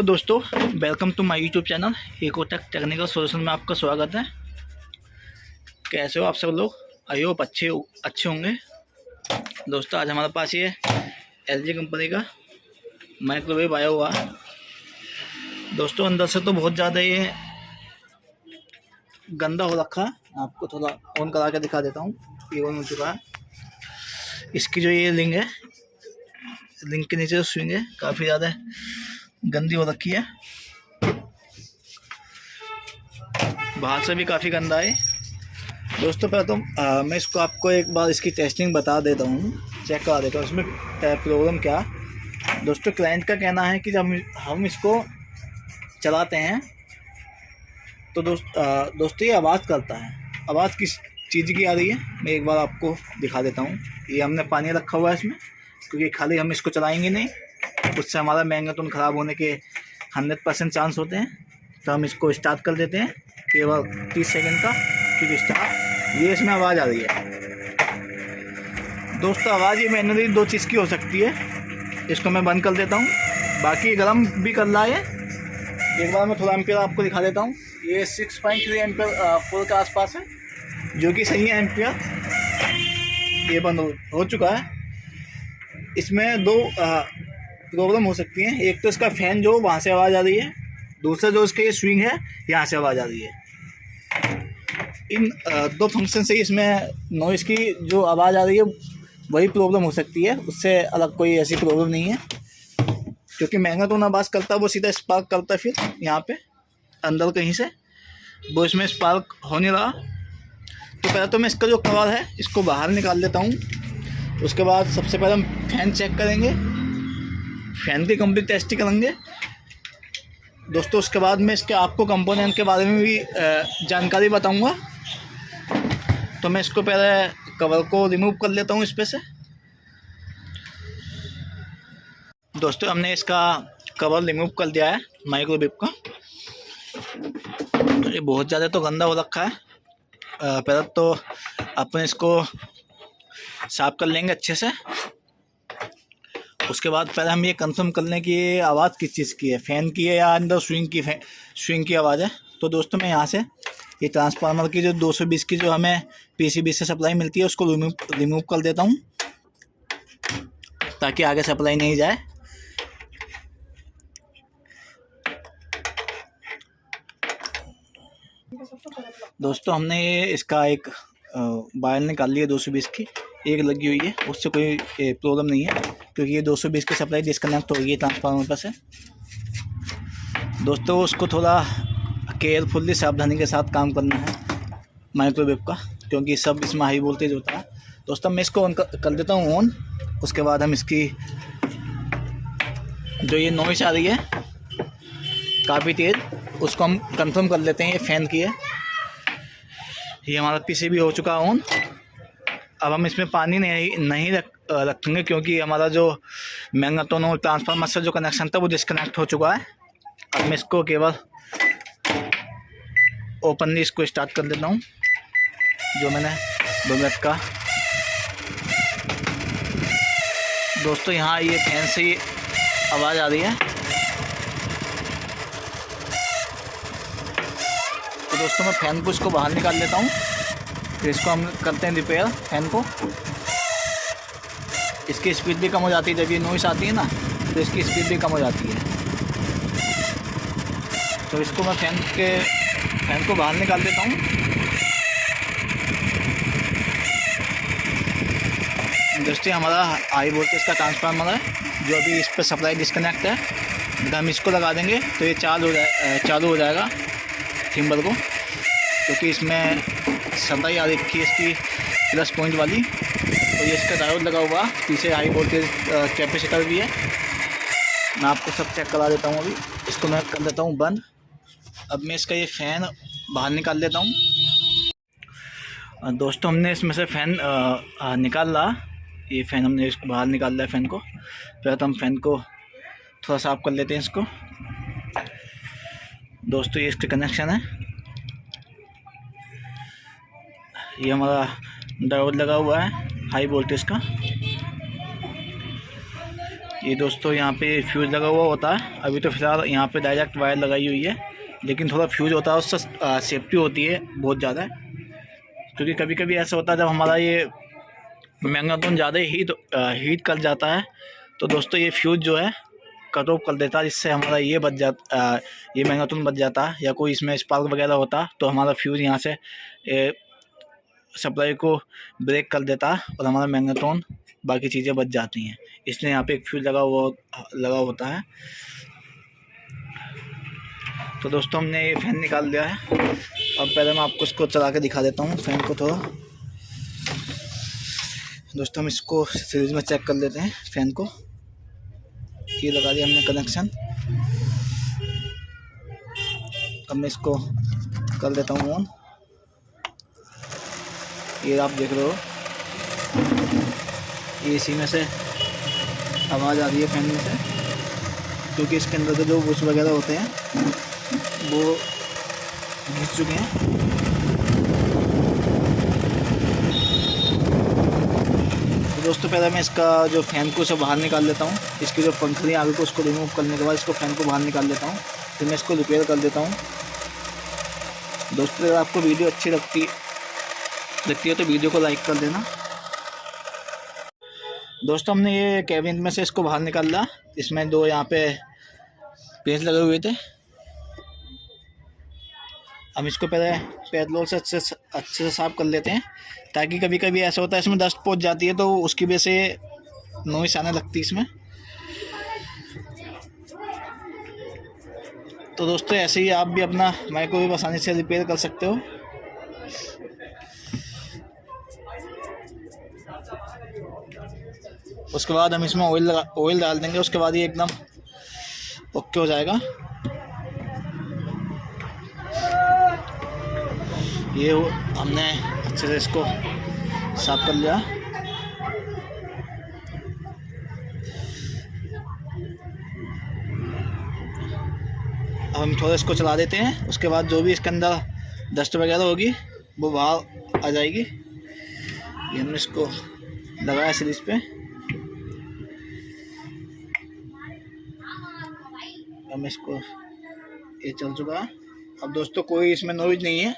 दोस्तों, welcome to my YouTube channel Ecotech technical solution में आपका स्वागत है। कैसे हो आप सब लोग? आई होप अच्छे होंगे। दोस्तों, आज हमारे पास ये एलजी कंपनी का माइक्रोवेव आया हुआ है। दोस्तों, अंदर से तो बहुत ज़्यादा ये गंदा हो रखा है। आपको थोड़ा ऑन करा के दिखा देता हूँ। ये ऑन हो चुका है। इसकी जो ये लिंक है, लिंक के नीचे जो स्विंग है, काफ़ी ज़्यादा गंदी हो रखी है। बाहर से भी काफ़ी गंदा है। दोस्तों, पहले तो मैं इसको आपको एक बार इसकी टेस्टिंग बता देता हूँ, चेक करा देता हूँ इसमें प्रॉब्लम क्या। दोस्तों, क्लाइंट का कहना है कि जब हम इसको चलाते हैं तो दोस्तों ये आवाज़ करता है। आवाज़ किस चीज़ की आ रही है, मैं एक बार आपको दिखा देता हूँ। ये हमने पानी रखा हुआ है इसमें, क्योंकि खाली हम इसको चलाएंगे नहीं, उससे हमारा मैग्नेटोन ख़राब होने के 100% चांस होते हैं। तो हम इसको स्टार्ट कर देते हैं केवल 30 सेकंड का, क्योंकि स्टार्ट ये इसमें आवाज़ आ रही है। दोस्तों, आवाज़ ये मैनुअली दो चीज़ की हो सकती है। इसको मैं बंद कर देता हूँ। बाकी गर्म भी कर रहा है। एक बार मैं थोड़ा एम्पियर आपको दिखा देता हूँ। ये 6.3 एम्पियर 4 के आसपास है, जो कि सही है एम्पियर। ये बंद हो चुका है। इसमें दो प्रॉब्लम हो सकती है। एक तो इसका फ़ैन जो वहाँ से आवाज़ आ रही है, दूसरा जो इसका ये स्विंग है यहाँ से आवाज़ आ रही है। इन दो फंक्शन से इसमें नॉइज़ की जो आवाज़ आ रही है वही प्रॉब्लम हो सकती है। उससे अलग कोई ऐसी प्रॉब्लम नहीं है, क्योंकि मैग्नेटोन आवाज़ करता है वो सीधा स्पार्क करता है। फिर यहाँ पे अंदर कहीं से वो इसमें स्पार्क हो नहीं रहा। तो पहले तो मैं इसका जो कवर है इसको बाहर निकाल लेता हूँ। उसके बाद सबसे पहले हम फ़ैन चेक करेंगे, फ़ैन की कंप्लीट टेस्टिंग करेंगे। दोस्तों, उसके बाद मैं इसके आपको कंपोनेंट के बारे में भी जानकारी बताऊंगा। तो मैं इसको पहले कवर को रिमूव कर लेता हूं इस पे से। दोस्तों, हमने इसका कवर रिमूव कर दिया है माइक्रोवेव का। तो ये बहुत ज़्यादा तो गंदा हो रखा है। पहले तो अपन इसको साफ कर लेंगे अच्छे से। उसके बाद पहले हम ये कंफर्म कर लें कि ये आवाज़ किस चीज़ की है, फ़ैन की है या अंदर स्विंग की आवाज़ है। तो दोस्तों, मैं यहाँ से ये ट्रांसफार्मर की जो 220 की जो हमें पीसीबी से सप्लाई मिलती है उसको रिमूव कर देता हूँ, ताकि आगे सप्लाई नहीं जाए। दोस्तों, हमने ये इसका एक वायर निकाल लिया 220 की, एक लगी हुई है, उससे कोई प्रॉब्लम नहीं है, क्योंकि ये 220 की सप्लाई डिस्कनेक्ट हो गई है ट्रांसफार्मर पर से। दोस्तों, उसको थोड़ा केयरफुली सावधानी के साथ काम करना है माइक्रोवेव का, क्योंकि सब इसमें हाई वोल्टेज होता है। दोस्तों, मैं इसको ऑन कर देता हूँ ऑन। उसके बाद हम इसकी जो ये नॉइस आ रही है काफ़ी तेज़, उसको हम कंफर्म कर लेते हैं ये फ़ैन की है। ये हमारा पीसीबी हो चुका ऑन। अब हम इसमें पानी नहीं रखेंगे, क्योंकि हमारा जो मैग्नेटोन और ट्रांसफार्मर से जो कनेक्शन था वो डिस्कनेक्ट हो चुका है। अब मैं इसको केवल ओपनली इसको स्टार्ट कर देता हूँ, जो मैंने 2 मिनट का। दोस्तों, यहाँ ये फैन से आवाज़ आ रही है। तो दोस्तों, मैं फ़ैन को इसको बाहर निकाल लेता हूँ। फिर इसको हम करते हैं रिपेयर फ़ैन को। इसकी स्पीड भी कम हो जाती है जब ये नॉइस आती है ना, तो इसकी स्पीड भी कम हो जाती है। तो इसको मैं फ़ैन को बाहर निकाल देता हूँ। दोस्तों, हमारा हाई वोल्टेज का ट्रांसफार्मर है, जो अभी इस पर सप्लाई डिस्कनेक्ट है। जब हम इसको लगा देंगे तो ये चालू हो जाएगा थिम्बर को, क्योंकि इसमें सप्लाई आ रखी है इसकी प्लस पॉइंट वाली। तो ये इसका डायोड लगा हुआ, पीछे हाई वोल्टेज कैपेसिटर भी है। मैं आपको सब चेक करा देता हूँ। अभी इसको मैं कर देता हूँ बंद। अब मैं इसका ये फ़ैन बाहर निकाल देता हूँ। दोस्तों, हमने इसमें से फ़ैन निकाल रहा। ये फ़ैन हमने इसको बाहर निकाल लिया फ़ैन को। पहले तो हम फ़ैन को थोड़ा साफ कर लेते हैं इसको। दोस्तों, ये इसके कनेक्शन है। ये हमारा डायोड लगा हुआ है हाई वोल्टेज का। ये दोस्तों यहाँ पे फ्यूज़ लगा हुआ होता है। अभी तो फिलहाल यहाँ पे डायरेक्ट वायर लगाई हुई है, लेकिन थोड़ा फ्यूज़ होता है उससे सेफ्टी होती है बहुत ज़्यादा, क्योंकि कभी कभी ऐसा होता है जब हमारा ये मैग्नेट्रॉन ज़्यादा हीट कर जाता है तो दोस्तों ये फ्यूज़ जो है कट ऑफ कर देता है, जिससे हमारा ये ये मैग्नेट्रॉन बच जाता है, या कोई इसमें स्पार्क वगैरह होता तो हमारा फ्यूज़ यहाँ से सप्लाई को ब्रेक कर देता और हमारा मैग्नेट्रॉन बाकी चीज़ें बच जाती हैं। इसलिए यहाँ पे एक फ्यूज़ लगा होता है। तो दोस्तों हमने ये फ़ैन निकाल लिया है। अब पहले मैं आपको इसको चला के दिखा देता हूँ फ़ैन को थोड़ा। दोस्तों हम इसको सीरीज में चेक कर लेते हैं फ़ैन को। ये लगा दिया हमने कनेक्शन। अब मैं इसको कर देता हूँ ऑन। ये आप देख रहे हो एसी में से आवाज़ आ रही है फ़ैन में से, क्योंकि इसके अंदर के जो बुश वगैरह होते हैं वो घिस चुके हैं। तो दोस्तों पहले मैं इसका जो फ़ैन को सब बाहर निकाल लेता हूँ। इसकी जो पंखुड़ी आगे को उसको रिमूव करने के बाद इसको फ़ैन को बाहर निकाल लेता हूँ, फिर मैं इसको रिपेयर कर देता हूँ। दोस्तों अगर आपको वीडियो अच्छी लगती है तो वीडियो को लाइक कर देना। दोस्तों हमने ये कैबिनेट में से इसको बाहर निकाला। इसमें दो यहाँ पे पेंच लगे हुए थे। हम इसको पहले पेट्रोल से अच्छे से साफ़ कर लेते हैं, ताकि कभी कभी ऐसा होता है इसमें डस्ट पहुंच जाती है तो उसकी वजह से नॉइस आने लगती है इसमें। तो दोस्तों ऐसे ही आप भी अपना माइक्रोवेव आसानी से रिपेयर कर सकते हो। उसके बाद हम इसमें ऑयल डाल देंगे, उसके बाद ये एकदम ओके हो जाएगा। ये हमने अच्छे से इसको साफ कर लिया। अब हम थोड़ा इसको चला देते हैं, उसके बाद जो भी इसके अंदर डस्ट वगैरह होगी वो बाहर आ जाएगी। ये हमने इसको लगाया सीरीज पे। हम इसको ये चल चुका है। अब दोस्तों कोई इसमें नॉइज नहीं है।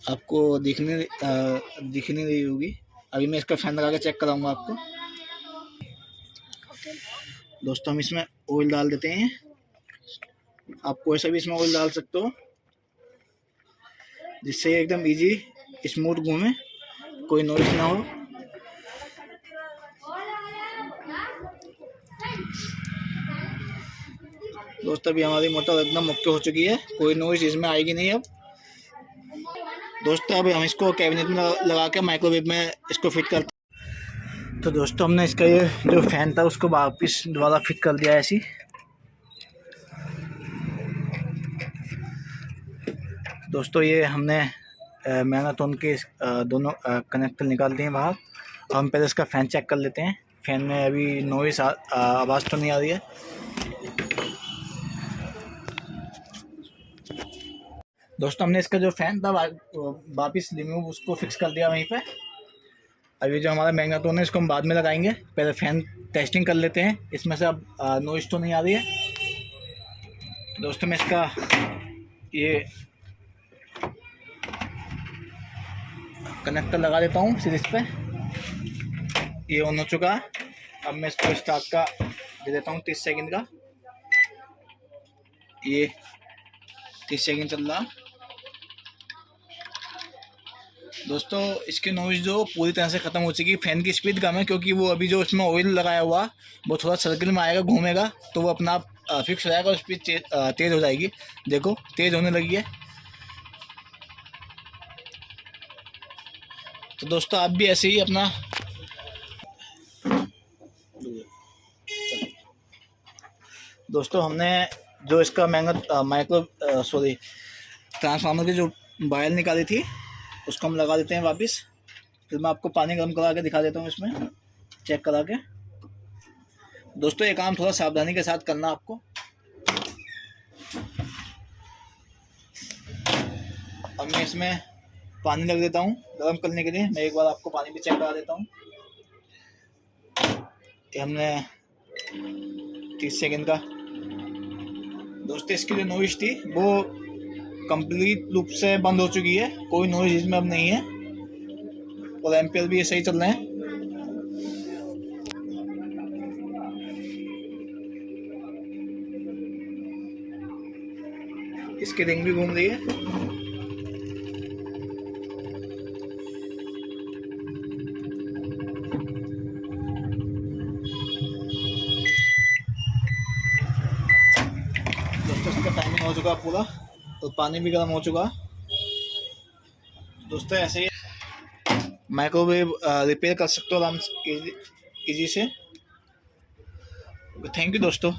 आपको दिख नहीं रही होगी। अभी मैं इसका फैन लगा के चेक कराऊंगा आपको। दोस्तों हम इसमें ऑयल डाल देते हैं। आप कोई सा भी इसमें ऑयल डाल सकते हो, जिससे एकदम इजी स्मूथ घूमे, कोई नॉइज ना हो। दोस्तों अभी हमारी मोटर एकदम ओके हो चुकी है, कोई नॉइज इसमें आएगी नहीं। अब दोस्तों अब हम इसको कैबिनेट में लगा के माइक्रोवेव में इसको फिट करते हैं। तो दोस्तों हमने इसका ये जो फ़ैन था उसको वापस दोबारा फिट कर दिया ऐसी। दोस्तों ये हमने मैग्नेट्रॉन के दोनों कनेक्टर निकाल दिए बाहर। हम पहले इसका फ़ैन चेक कर लेते हैं। फ़ैन में अभी नॉइज़ आवाज़ तो नहीं आ रही है। दोस्तों हमने इसका जो फ़ैन था वापस रिमूव उसको फिक्स कर दिया वहीं पे। अभी जो हमारा मैग्नेट्रॉन है इसको हम बाद में लगाएंगे। पहले फ़ैन टेस्टिंग कर लेते हैं, इसमें से अब नॉइज़ तो नहीं आ रही है। दोस्तों मैं इसका ये कनेक्टर लगा देता हूँ सीरीज पे। ये ऑन हो चुका है। अब मैं इसको स्टार्ट का दे देता हूँ 30 सेकंड का। ये 30 सेकंड चल रहा। दोस्तों इसकी नॉइज़ जो पूरी तरह से ख़त्म हो चुकी है। फ़ैन की स्पीड कम है, क्योंकि वो अभी जो इसमें ऑयल लगाया हुआ वो थोड़ा सर्किल में आएगा, घूमेगा तो वो अपना आप फिक्स हो जाएगा और स्पीड तेज़ हो जाएगी। देखो तेज़ होने लगी है। तो दोस्तों आप भी ऐसे ही अपना दोस्तों हमने जो इसका ट्रांसफार्मर की जो वायर निकाली थी उसको हम लगा देते हैं वापस। फिर मैं आपको पानी गर्म करा के दिखा देता हूँ इसमें चेक करा के। दोस्तों ये काम थोड़ा सावधानी के साथ करना आपको। अब मैं इसमें पानी लग देता हूँ गर्म करने के लिए। मैं एक बार आपको पानी भी चेक करा देता हूँ। ये हमने 30 सेकंड का। दोस्तों इसकी जो नॉइज़ थी वो कंप्लीट रूप से बंद हो चुकी है, कोई नॉइज़ इसमें अब नहीं है और एम्पियर भी ये सही चल रहे हैं। इसकी रिंग भी घूम रही है। दोस्तों इसका टाइमिंग हो चुका पूरा और पानी भी गर्म हो चुका। दोस्तों ऐसे ही माइक्रोवेव रिपेयर कर सकते हो आराम से, इजी से। थैंक यू दोस्तों।